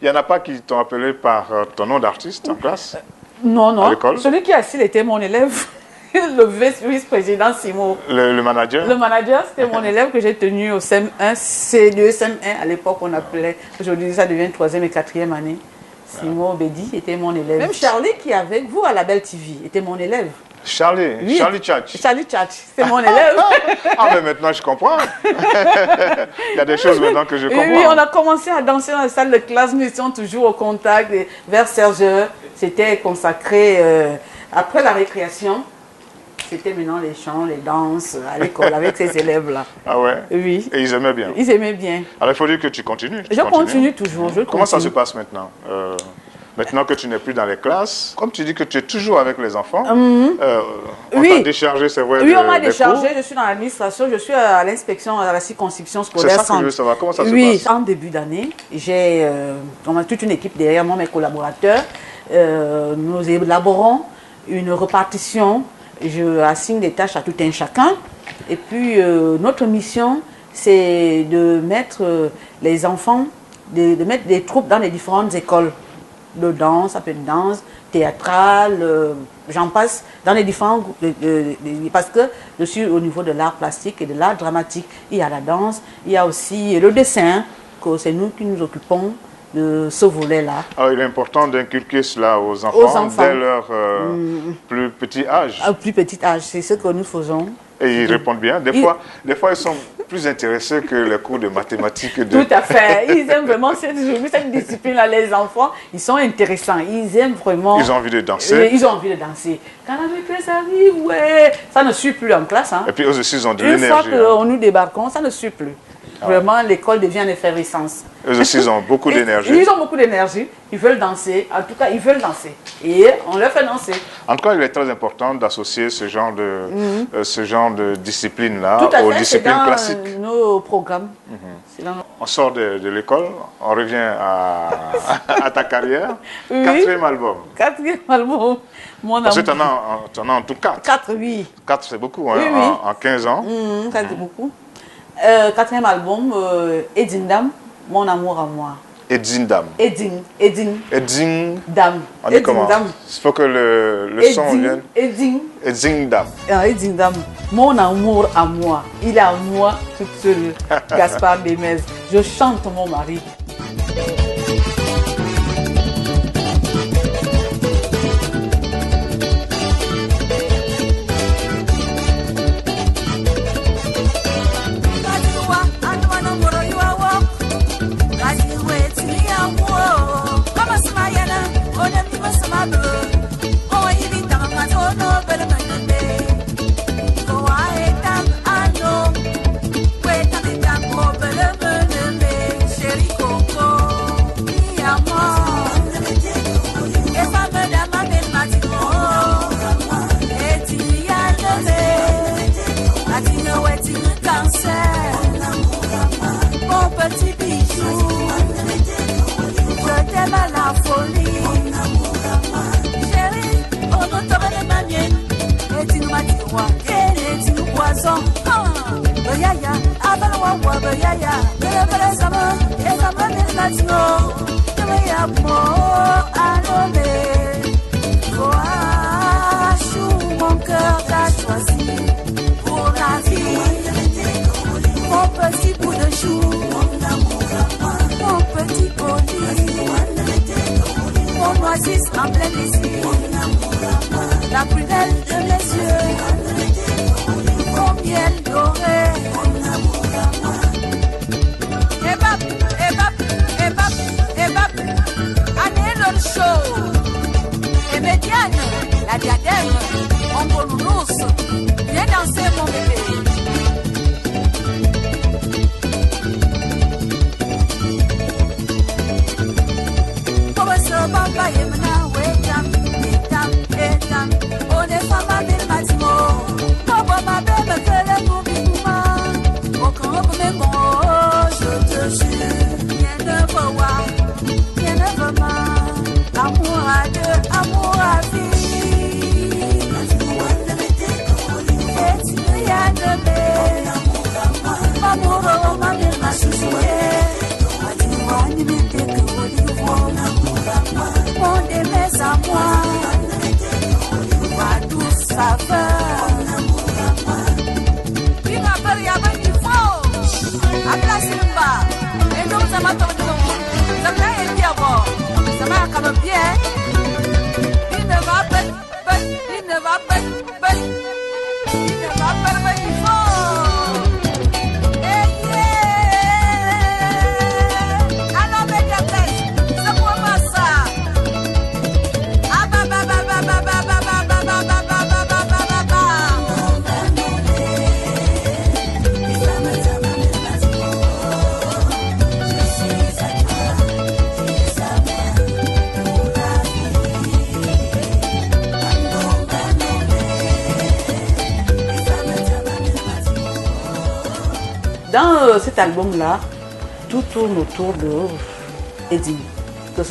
il n'y en a pas qui t'ont appelé par ton nom d'artiste en classe? Non, non. À l'école? Celui qui est assis était mon élève. Le vice-président Simo. Le manager? Le manager, c'était mon élève que j'ai tenu au CM1, C2, CM1. À l'époque, on appelait. Aujourd'hui, ça devient 3e et 4e année. Simo Bedi était mon élève. Même Charlie, qui est avec vous à la Belle TV, était mon élève. Charlie? Oui. Charlie Tchatch? Charlie Tchatch, c'est mon élève. Ah, mais maintenant, je comprends. Il y a des choses maintenant que je comprends. Oui, on a commencé à danser dans la salle de classe. Nous étions toujours au contact. Vers 16h, c'était consacré après la récréation. C'était maintenant les chants, les danses à l'école avec ces élèves-là. Ah ouais? Oui. Et ils aimaient bien? Ils aimaient bien. Alors il faut dire que tu continues. Je continue toujours. Comment ça se passe maintenant? Maintenant que tu n'es plus dans les classes, comme tu dis que tu es toujours avec les enfants, on t'a déchargé, c'est vrai? Oui, on m'a déchargé, je suis dans l'administration, je suis à l'inspection, à la circonscription scolaire. C'est ça que je veux savoir, comment ça se passe? Oui, en début d'année, on a toute une équipe derrière moi, mes collaborateurs. Nous élaborons une répartition. Je assigne des tâches à tout un chacun. Et puis, notre mission, c'est de mettre les enfants, de mettre des troupes dans les différentes écoles de danse, ça peut être danse, théâtrale, j'en passe, dans les différents groupes, parce que je suis au niveau de l'art plastique et de l'art dramatique. Il y a la danse, il y a aussi le dessin, que c'est nous qui nous occupons de ce volet-là. Alors, il est important d'inculquer cela aux enfants, dès leur plus petit âge. Au plus petit âge, c'est ce que nous faisons. Et ils répondent bien. Des fois, ils sont plus intéressés que les cours de mathématiques. Tout à fait. Ils aiment vraiment cette discipline-là. Les enfants, ils sont intéressants. Ils aiment vraiment. Ils ont envie de danser. Ils ont envie de danser. Quand la maîtresse arrive, ouais, ça ne suit plus en classe. Hein. Et puis eux aussi, ils ont de l'énergie. Une fois que nous débarquons, ça ne suit plus. Vraiment, l'école devient une effervescence. Eux aussi, ils ont beaucoup d'énergie. Ils ont beaucoup d'énergie. Ils veulent danser. En tout cas, ils veulent danser. Et on leur fait danser. En tout cas, il est très important d'associer ce genre de discipline-là aux disciplines classiques. C'est dans nos programmes. On sort de l'école, on revient à ta carrière. Oui. 4e album. 4e album. Parce que tu en as en tout 4. 4, oui. 4, c'est beaucoup, hein, Oui. en 15 ans. Ça, c'est beaucoup. 4e album, Edindam, Mon amour à moi. Edindam. Dam. On dit comment? Il faut que le son vienne. Edindam. Edindam, Mon amour à moi. Il est à moi toute seule. Gaspard Demez. Je chante mon mari. Mon cœur t'a choisi pour la vie. Mon petit bout de chou, mon petit colis, mon oasis en plein ici, la plus belle de mes yeux, mon miel doré. Show. Et Médiane, la diadème, en bonus, viens danser mon bébé. Papa yemna wetam, etam, on est femme bil matimo. Papa ma belle fele kubikuma. Au camp me bon, je te jure, rien ne va voir, rien ne va mal. Amour à deux, amour à vie. Et tu y as de mes amour, ma belle ma chouchouée. Mon démesse à moi, ma douce saveur. Qui m'appelle Yaba Nifo, à place de bas. Et donc ça m'a tombé dans moi. Ça m'a été à bord. Ça m'a comme bien. Il ne va pas, il ne va pas, il ne va pas Nifo. Dans cet album-là, tout tourne autour de Edine.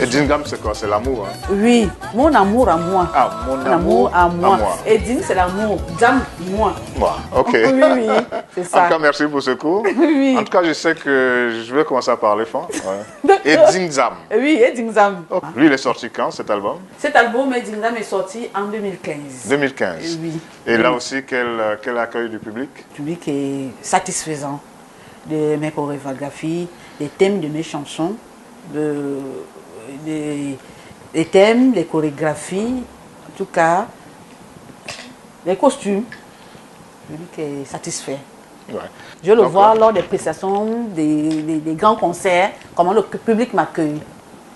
Edingam, c'est quoi? C'est l'amour, hein? Oui, mon amour à moi. Ah, mon amour à moi. Edine, c'est l'amour. Dam, moi. Moi, ok. Oui. C'est ça. En tout cas, merci pour ce cours. Oui. En tout cas, je sais que je vais commencer à parler fort. Ouais. Et Zingzam. Oui, Edingzam. Oh, lui, il est sorti quand, cet album? Cet album, Edingzam, est sorti en 2015. 2015. Oui. Et là aussi, quel accueil du public? Le public est satisfaisant de mes chorégraphies, des thèmes de mes chansons, les thèmes, les chorégraphies, en tout cas, les costumes. Le public est satisfait. Ouais. Je le Donc, vois lors des prestations, des grands concerts, comment le public m'accueille.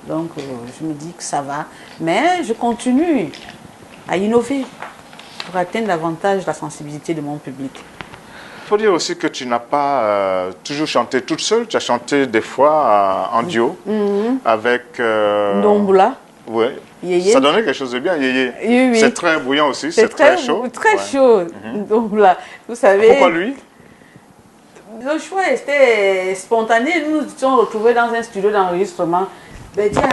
Donc, je me dis que ça va. Mais je continue à innover pour atteindre davantage la sensibilité de mon public. Il faut dire aussi que tu n'as pas toujours chanté toute seule. Tu as chanté des fois en duo avec... Ndombula. Oui. Yéyé. Ça donnait quelque chose de bien, Yéyé. Oui, oui. C'est très bouillant aussi, c'est très chaud. Très Ouais. chaud. Ndombula. Vous savez... Pourquoi lui? Le choix était spontané. Nous nous étions retrouvés dans un studio d'enregistrement. Ben Diane,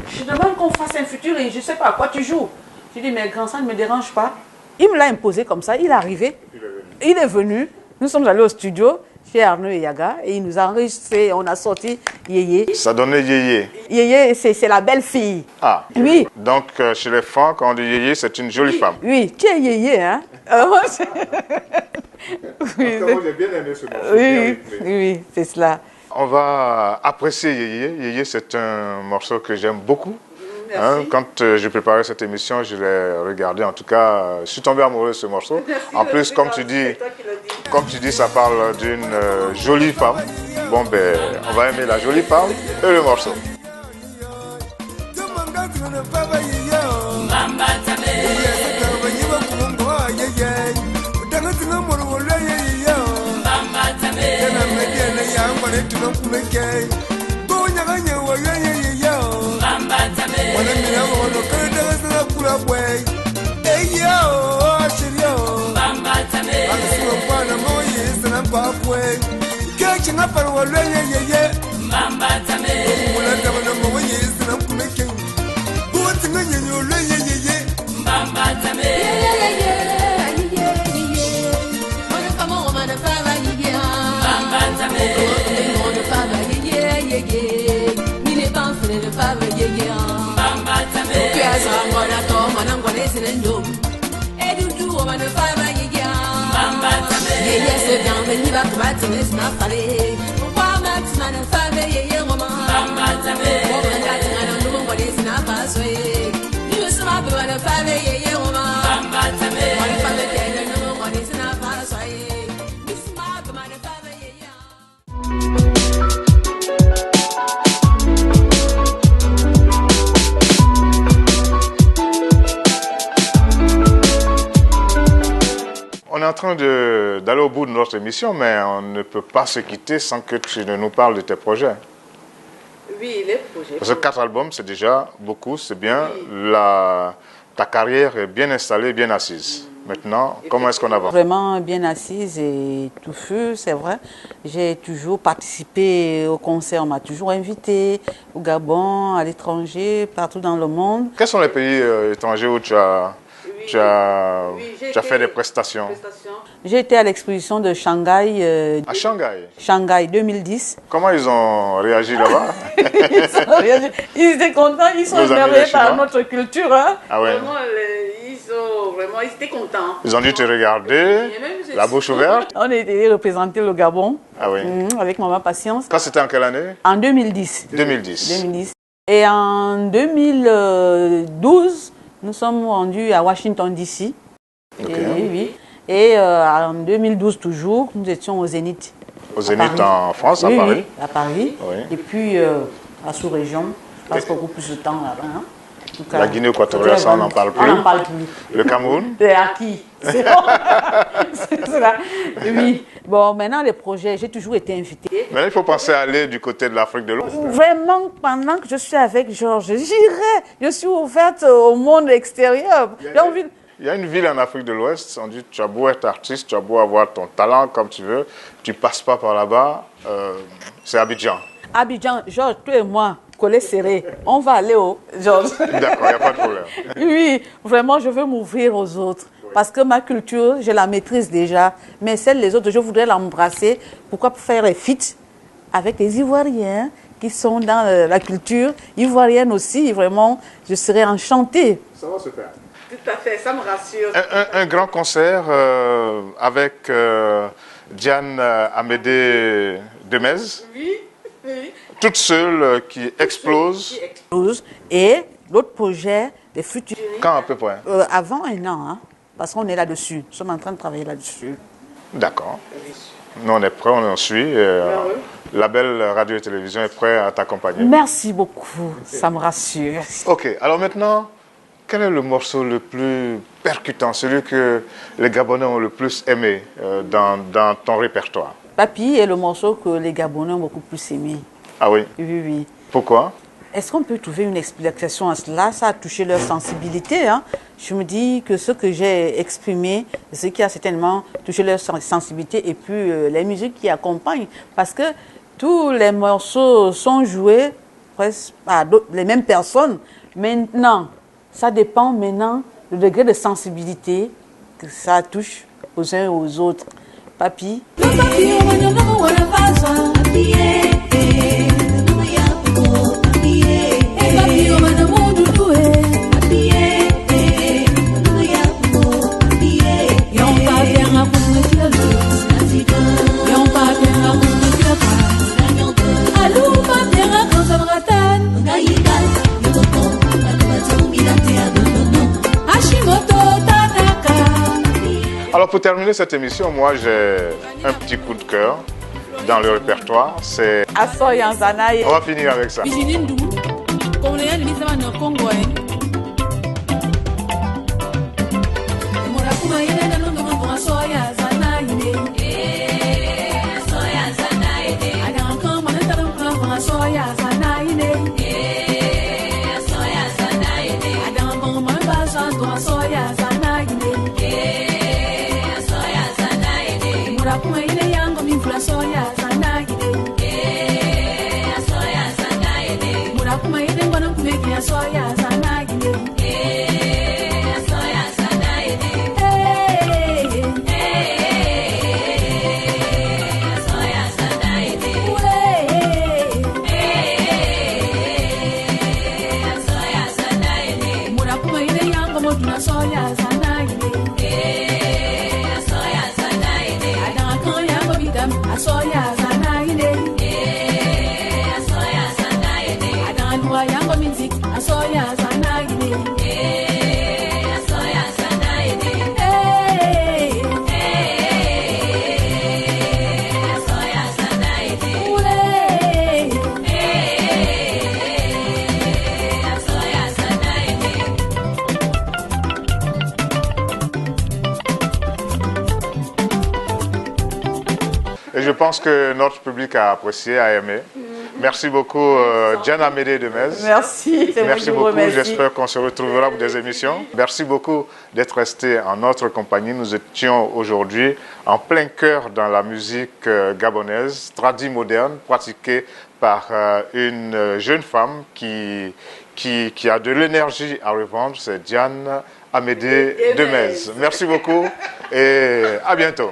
je demande qu'on fasse un futur et je ne sais pas à quoi tu joues. Je dis, mais grand, ça ne me dérange pas. Il me l'a imposé comme ça. Il est arrivé. Il est venu. Nous sommes allés au studio chez Arnaud et Yaga et il nous a enregistré. On a sorti Yéyé. Ça donnait Yéyé. Yéyé, c'est la belle fille. Ah. Oui. Donc, chez les Francs, quand on dit Yéyé, c'est une jolie femme. Oui, tu es Yéyé, hein? Oui, Moi, j'ai bien aimé ce morceau. oui, oui, c'est cela. On va apprécier Yéyé. Yéyé, c'est un morceau que j'aime beaucoup. Hein, quand j'ai préparé cette émission, je l'ai regardé. En tout cas, je suis tombé amoureux de ce morceau. En plus, comme tu dis, ça parle d'une jolie femme. Bon, ben, on va aimer la jolie femme et le morceau. On est en train d'aller au bout de notre émission, mais on ne peut pas se quitter sans que tu ne nous parles de tes projets. Oui, les projets. Parce que 4 albums, c'est déjà beaucoup, c'est bien. Ta carrière est bien installée, bien assise. Maintenant, comment est-ce qu'on avance? Vraiment bien assise et tout feu, c'est vrai. J'ai toujours participé au concert, on m'a toujours invité au Gabon, à l'étranger, partout dans le monde. Quels sont les pays étrangers où tu as fait des prestations? J'ai été à l'exposition de Shanghai. À Shanghai. Shanghai 2010. Comment ils ont réagi là-bas? Ils étaient contents, ils sont Nos amis émerveillés les par Chinois. notre culture. Hein. Ah ouais. Vraiment, ils étaient contents. Ils ont dû te regarder, la bouche ouverte. On a été représenter le Gabon Ah oui. avec Maman Patience. Ça, c'était en quelle année? En 2010. 2010. 2010. Et en 2012, nous sommes rendus à Washington, D.C. Ok. Et en 2012 toujours, nous étions au Zénith. Au Zénith Paris. en France, à Oui, Paris. oui, à Paris. Oui. Et puis à sous-région, je passe beaucoup plus de temps là-bas. Hein. En tout cas, La Guinée équatoriale, ça, on n'en parle plus. On n'en parle plus. Le Cameroun? C'est acquis. C'est bon. C'est cela. Oui. Bon, maintenant, les projets, j'ai toujours été invitée. Maintenant, il faut penser à aller du côté de l'Afrique de l'Ouest. Vraiment, pendant que je suis avec Georges, j'irai. Je suis ouverte au monde extérieur. J'ai envie... Il y a une ville en Afrique de l'Ouest, on dit tu as beau être artiste, tu as beau avoir ton talent comme tu veux, tu passes pas par là-bas, c'est Abidjan. Abidjan, Georges, toi et moi, collés serrés, on va aller au Georges. D'accord, il n'y a pas de problème. Oui, vraiment, je veux m'ouvrir aux autres. Parce que ma culture, je la maîtrise déjà. Mais celle des autres, je voudrais l'embrasser. Pourquoi faire les feats avec les Ivoiriens qui sont dans la culture ivoirienne aussi. Vraiment, je serais enchantée. Ça va se faire. Tout à fait, ça me rassure. Un grand concert avec Diane Amédée Demez. Oui, oui. Toute seule qui explose. Et l'autre projet, les futurs. Quand à peu près? Avant un an, hein, parce qu'on est là-dessus. Nous sommes en train de travailler là-dessus. D'accord. Nous, on est prêts, on en suit. La belle radio et télévision est prête à t'accompagner. Merci beaucoup, ça me rassure. Ok, alors maintenant, quel est le morceau le plus percutant, celui que les Gabonais ont le plus aimé dans ton répertoire? Papi est le morceau que les Gabonais ont beaucoup plus aimé. Ah oui? Oui, oui. Pourquoi? Est-ce qu'on peut trouver une explication à cela? Ça a touché leur sensibilité. Hein? Je me dis que ce que j'ai exprimé, c'est ce qui a certainement touché leur sensibilité et puis les musiques qui accompagnent. Parce que tous les morceaux sont joués presque par les mêmes personnes. Maintenant, ça dépend maintenant du degré de sensibilité que ça touche aux uns et aux autres. Papi. Alors pour terminer cette émission, moi j'ai un petit coup de cœur dans le répertoire, c'est... On va finir avec ça. Et je pense que notre public a apprécié, a aimé. Merci beaucoup, Diane Amédée Demez. Merci, c'est moi qui vous remercie. J'espère qu'on se retrouvera pour des émissions. Merci beaucoup d'être resté en notre compagnie. Nous étions aujourd'hui en plein cœur dans la musique gabonaise, tradie moderne, pratiquée par une jeune femme qui a de l'énergie à revendre. C'est Diane Amédée Demez. Merci beaucoup et à bientôt.